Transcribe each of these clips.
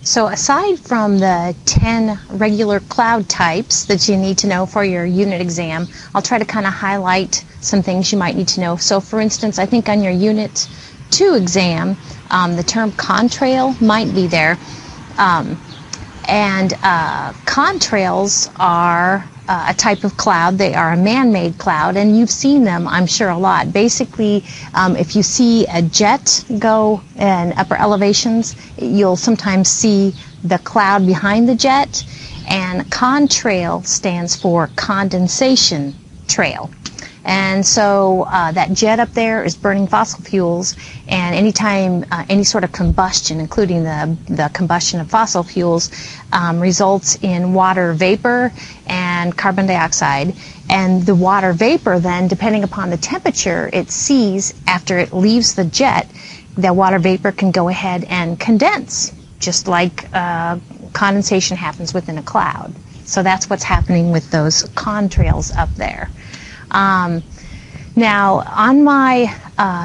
So aside from the 10 regular cloud types that you need to know for your unit exam, I'll try to kind of highlight some things you might need to know. So for instance, I think on your Unit 2 exam, the term contrail might be there. Contrails are a type of cloud. They are a man-made cloud, and you've seen them, I'm sure, a lot. Basically, if you see a jet go in upper elevations, you'll sometimes see the cloud behind the jet, and contrail stands for condensation trail. And so that jet up there is burning fossil fuels, and anytime any sort of combustion, including the combustion of fossil fuels, results in water vapor and carbon dioxide. And the water vapor then, depending upon the temperature it sees after it leaves the jet, the water vapor can go ahead and condense, just like condensation happens within a cloud. So that's what's happening with those contrails up there. Now, on my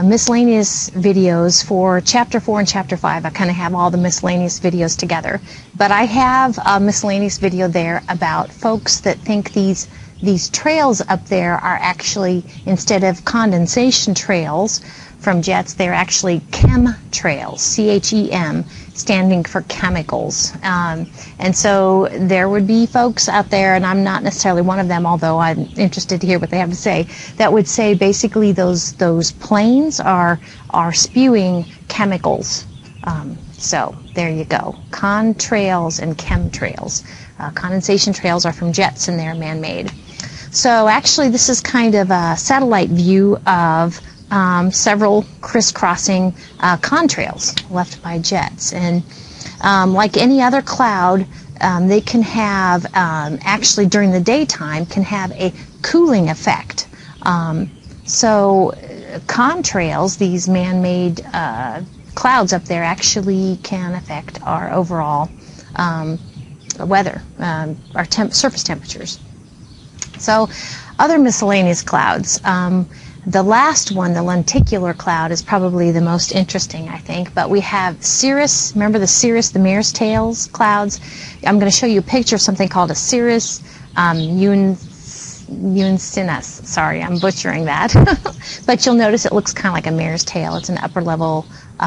miscellaneous videos for Chapter 4 and Chapter 5, I kind of have all the miscellaneous videos together. But I have a miscellaneous video there about folks that think these trails up there are actually, instead of condensation trails from jets, they're actually chemtrails, C-H-E-M, standing for chemicals. And so there would be folks out there, and I'm not necessarily one of them, although I'm interested to hear what they have to say, that would say basically those planes are spewing chemicals. So there you go. Contrails and chemtrails. Condensation trails are from jets, and they're man-made. So actually this is kind of a satellite view of several crisscrossing contrails left by jets. And like any other cloud, they can have, actually during the daytime, can have a cooling effect. So contrails, these man-made clouds up there, actually can affect our overall weather, our surface temperatures. So other miscellaneous clouds. The last one, the lenticular cloud, is probably the most interesting, I think. But we have cirrus. Remember the cirrus, the mare's tails clouds? I'm going to show you a picture of something called a cirrus Uncinus. Sorry, I'm butchering that. But you'll notice it looks kind of like a mare's tail. It's an upper level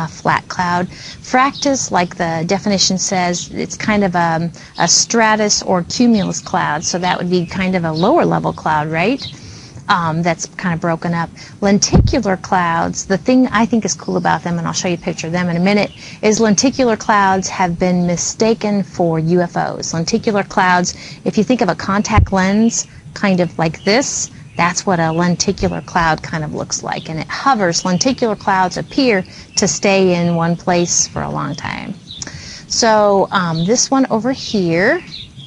flat cloud. Fractus, like the definition says, it's kind of a stratus or cumulus cloud. So that would be kind of a lower level cloud, right? That's kind of broken up. Lenticular clouds, the thing I think is cool about them, and I'll show you a picture of them in a minute, is lenticular clouds have been mistaken for UFOs. Lenticular clouds, if you think of a contact lens, kind of like this, that's what a lenticular cloud kind of looks like. And it hovers. Lenticular clouds appear to stay in one place for a long time. So this one over here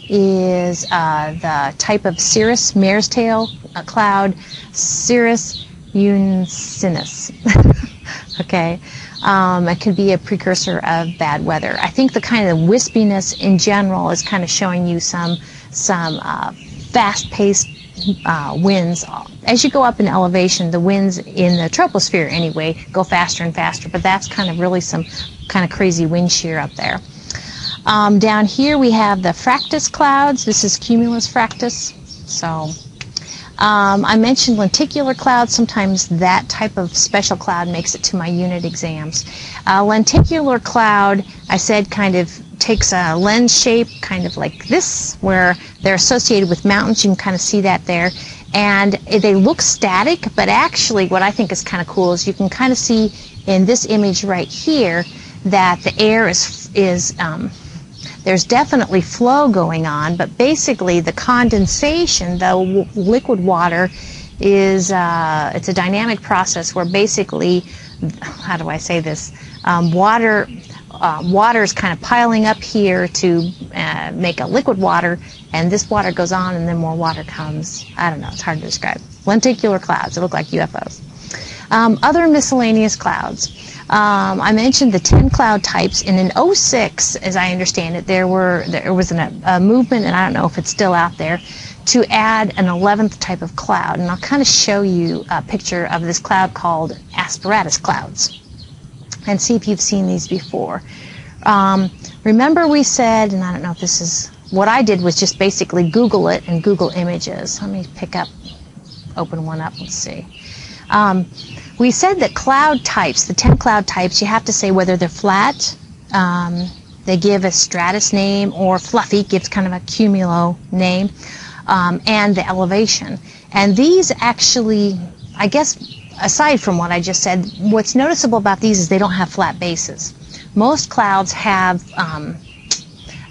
is the type of cirrus, mare's tail cloud, cirrus Uncinus. Okay, it could be a precursor of bad weather. I think the kind of wispiness in general is kind of showing you some fast-paced winds. As you go up in elevation, the winds in the troposphere anyway go faster and faster, but that's kind of really some kind of crazy wind shear up there. Down here we have the fractus clouds. This is cumulus fractus. So I mentioned lenticular clouds. Sometimes that type of special cloud makes it to my unit exams. Lenticular cloud, I said, kind of takes a lens shape, kind of like this, where they're associated with mountains. You can kind of see that there. And they look static, but actually what I think is kind of cool is you can kind of see in this image right here that the air is there's definitely flow going on, but basically the condensation, the liquid water, is it's a dynamic process where basically, how do I say this, water is kind of piling up here to make a liquid water, and this water goes on and then more water comes. I don't know, it's hard to describe. Lenticular clouds, they look like UFOs. Other miscellaneous clouds. I mentioned the 10 cloud types, and in 06, as I understand it, there was a movement, and I don't know if it's still out there, to add an 11th type of cloud. And I'll kind of show you a picture of this cloud called asperatus clouds and see if you've seen these before. remember we said, and I don't know if this is, what I did was just basically Google it and Google images. Let me open one up, let's see. We said that cloud types, the 10 cloud types, you have to say whether they're flat, they give a stratus name, or fluffy, gives kind of a cumulo name, and the elevation. And these actually, I guess, aside from what I just said, what's noticeable about these is they don't have flat bases. Most clouds have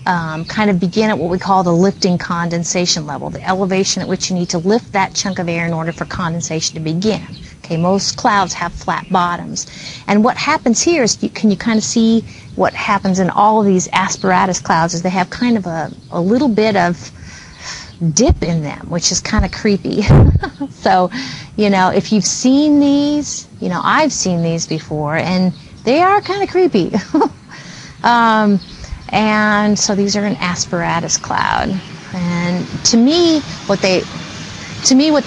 kind of begin at what we call the lifting condensation level, the elevation at which you need to lift that chunk of air in order for condensation to begin. Okay, most clouds have flat bottoms. And what happens here is, can you kind of see what happens in all of these asperatus clouds is they have kind of a little bit of dip in them, which is kind of creepy. So, you know, if you've seen these, you know, I've seen these before, and they are kind of creepy. And so these are an asperatus cloud. And to me, what they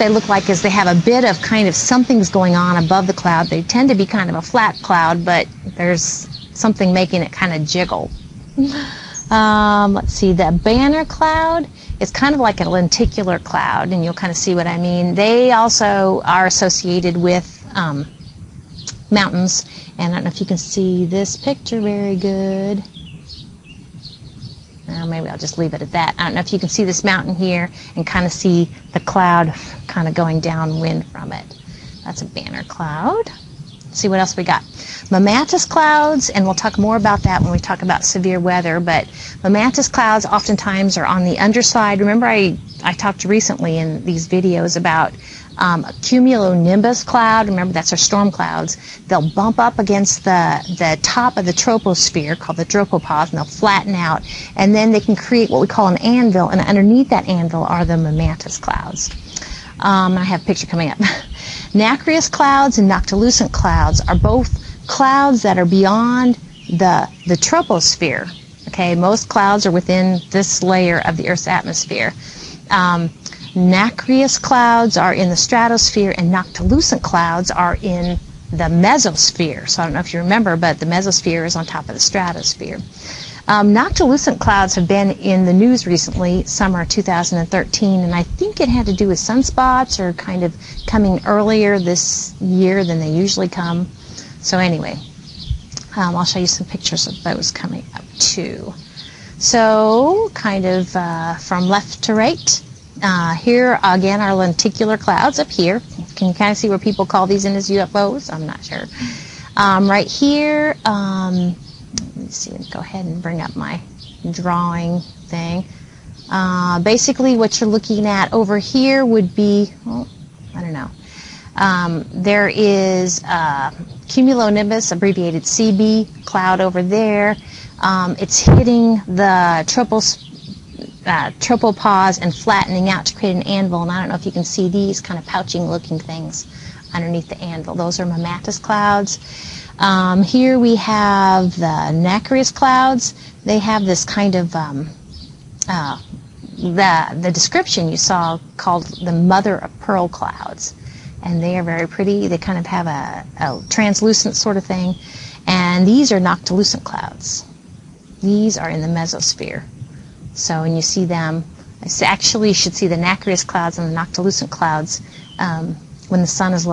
look like is they have a bit of kind of something's going on above the cloud. They tend to be kind of a flat cloud, but there's something making it kind of jiggle. Let's see, the banner cloud is kind of like a lenticular cloud, and you'll kind of see what I mean. They also are associated with mountains, and I don't know if you can see this picture very good. Maybe I'll just leave it at that. I don't know if you can see this mountain here and kind of see the cloud kind of going downwind from it. That's a banner cloud. Let's see what else we got. Mammatus clouds, and we'll talk more about that when we talk about severe weather, but mammatus clouds oftentimes are on the underside. Remember I talked recently in these videos about a cumulonimbus cloud. Remember, that's our storm clouds. They'll bump up against the top of the troposphere, called the tropopause, and they'll flatten out, and then they can create what we call an anvil, and underneath that anvil are the mammatus clouds. I have a picture coming up. Nacreous clouds and noctilucent clouds are both clouds that are beyond the troposphere. Okay, most clouds are within this layer of the Earth's atmosphere. Nacreous clouds are in the stratosphere, and noctilucent clouds are in the mesosphere. So I don't know if you remember, but the mesosphere is on top of the stratosphere. Noctilucent clouds have been in the news recently, summer 2013, and I think it had to do with sunspots or kind of coming earlier this year than they usually come. So anyway, I'll show you some pictures of those coming up too. So kind of from left to right. Here again are lenticular clouds up here. Can you kind of see where people call these in as UFOs? I'm not sure. Right here, let me see, go ahead and bring up my drawing thing. Basically what you're looking at over here would be, well, I don't know. There is cumulonimbus, abbreviated CB, cloud over there. It's hitting the tropopause and flattening out to create an anvil, and I don't know if you can see these kind of pouching looking things underneath the anvil. Those are mammatus clouds. Here we have the nacreous clouds. They have this kind of the description you saw called the mother of pearl clouds, and they are very pretty. They kind of have a translucent sort of thing, and these are noctilucent clouds. These are in the mesosphere. So when you see them, actually you should see the nacreous clouds and the noctilucent clouds when the sun is low.